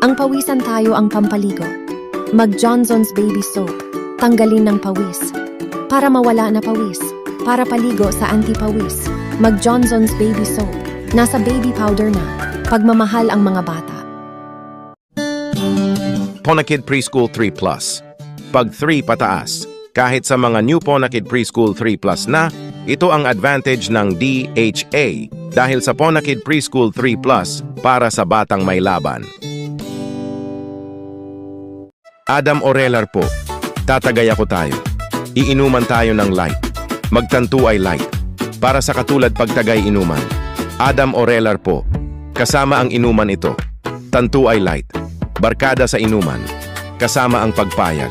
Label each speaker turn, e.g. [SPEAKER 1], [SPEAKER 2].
[SPEAKER 1] Ang pawisan tayo ang pampaligo. Mag Johnson's Baby Soap. Tanggalin ng pawis. Para mawala na pawis. Para paligo sa anti-pawis. Mag Johnson's Baby Soap. Nasa baby powder na. Pagmamahal ang mga bata.
[SPEAKER 2] Ponakid Preschool 3+. Pag 3 pataas, kahit sa mga new Ponakid Preschool 3+ na, ito ang advantage ng DHA dahil sa Ponakid Preschool 3+ para sa batang may laban. Adam Orelar po. Tatagay ako tayo. Iinuman tayo ng light. Magtanto ay light. Para sa katulad pagtagay inuman. Adam Orelar po. Kasama ang inuman ito. Tanto ay light. Barkada sa inuman. Kasama ang pagpayag.